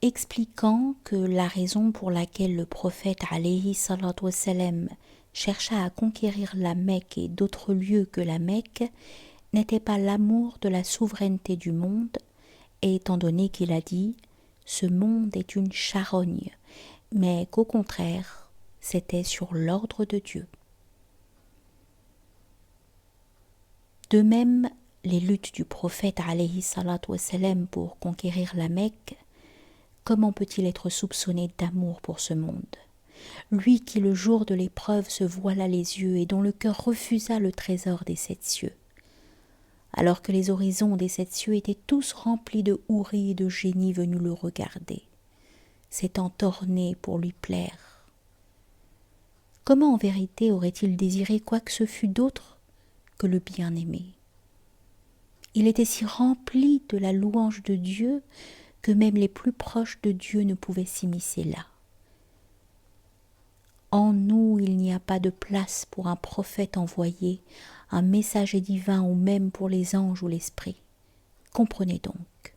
expliquant que la raison pour laquelle le prophète alayhi salatu wassalam chercha à conquérir la Mecque et d'autres lieux que la Mecque n'était pas l'amour de la souveraineté du monde, et étant donné qu'il a dit « ce monde est une charogne », mais qu'au contraire, c'était sur l'ordre de Dieu. De même, les luttes du prophète alayhi salatu wassalam pour conquérir la Mecque, comment peut-il être soupçonné d'amour pour ce monde? Lui qui le jour de l'épreuve se voila les yeux et dont le cœur refusa le trésor des 7 cieux, alors que les horizons des 7 cieux étaient tous remplis de houris et de génies venus le regarder, s'étant ornés pour lui plaire. Comment en vérité aurait-il désiré quoi que ce fût d'autre que le bien-aimé? Il était si rempli de la louange de Dieu que même les plus proches de Dieu ne pouvaient s'immiscer là. En nous, il n'y a pas de place pour un prophète envoyé, un messager divin ou même pour les anges ou l'esprit. Comprenez donc.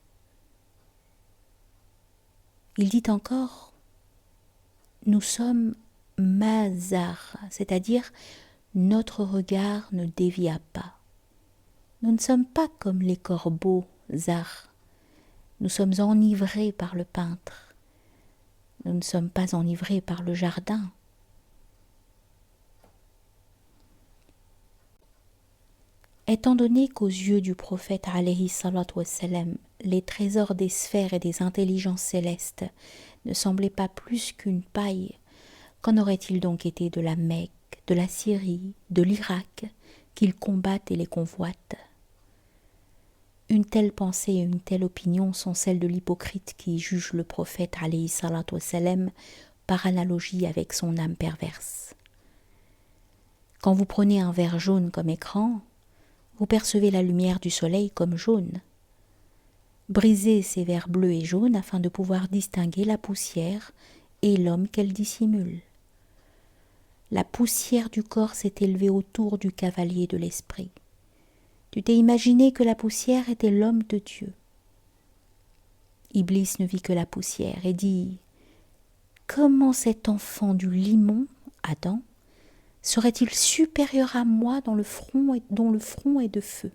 Il dit encore, nous sommes mazar, c'est-à-dire notre regard ne dévia pas. Nous ne sommes pas comme les corbeaux, zar. Nous sommes enivrés par le peintre. Nous ne sommes pas enivrés par le jardin. Étant donné qu'aux yeux du prophète alayhi salatu wassalam, les trésors des sphères et des intelligences célestes ne semblaient pas plus qu'une paille, qu'en aurait-il donc été de la Mecque, de la Syrie, de l'Irak, qu'ils combattent et les convoitent? Une telle pensée et une telle opinion sont celles de l'hypocrite qui juge le prophète alayhi salatu wassalam par analogie avec son âme perverse. Quand vous prenez un verre jaune comme écran, vous percevez la lumière du soleil comme jaune. Brisez ces verres bleus et jaunes afin de pouvoir distinguer la poussière et l'homme qu'elle dissimule. La poussière du corps s'est élevée autour du cavalier de l'esprit. Tu t'es imaginé que la poussière était l'homme de Dieu. Iblis ne vit que la poussière et dit « Comment cet enfant du limon, Adam, serait-il supérieur à moi dont le front est de feu ?»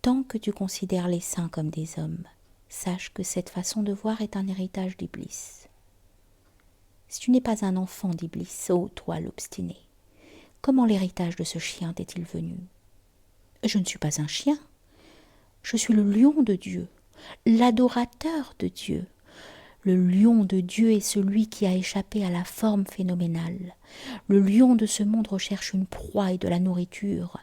Tant que tu considères les saints comme des hommes, sache que cette façon de voir est un héritage d'Iblis. Si tu n'es pas un enfant d'Iblis, ô toi l'obstiné, comment l'héritage de ce chien t'est-il venu? Je ne suis pas un chien, je suis le lion de Dieu, l'adorateur de Dieu. Le lion de Dieu est celui qui a échappé à la forme phénoménale. Le lion de ce monde recherche une proie et de la nourriture.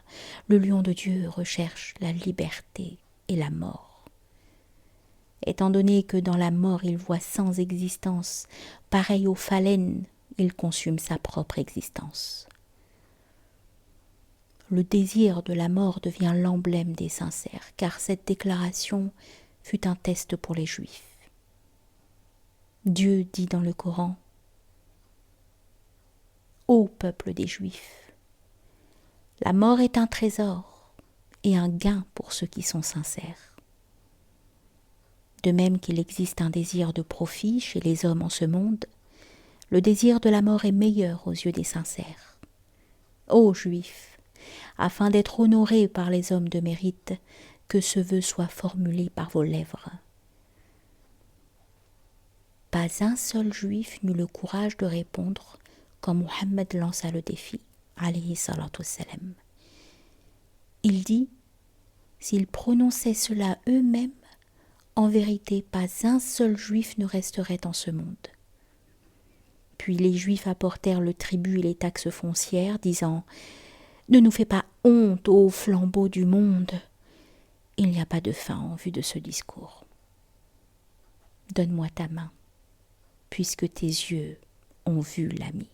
Le lion de Dieu recherche la liberté et la mort. Étant donné que dans la mort il voit sans existence, pareil au phalène, il consume sa propre existence. Le désir de la mort devient l'emblème des sincères, car cette déclaration fut un test pour les Juifs. Dieu dit dans le Coran « Ô peuple des Juifs, la mort est un trésor et un gain pour ceux qui sont sincères. » De même qu'il existe un désir de profit chez les hommes en ce monde, le désir de la mort est meilleur aux yeux des sincères. Ô Juifs, afin d'être honorés par les hommes de mérite, que ce vœu soit formulé par vos lèvres. Pas un seul juif n'eut le courage de répondre quand Mohammed lança le défi, alayhi salatu wassalam. Il dit, s'ils prononçaient cela eux-mêmes, en vérité pas un seul juif ne resterait en ce monde. Puis les juifs apportèrent le tribut et les taxes foncières, disant, ne nous fais pas honte, ô flambeau du monde. Il n'y a pas de fin en vue de ce discours. Donne-moi ta main, puisque tes yeux ont vu l'ami.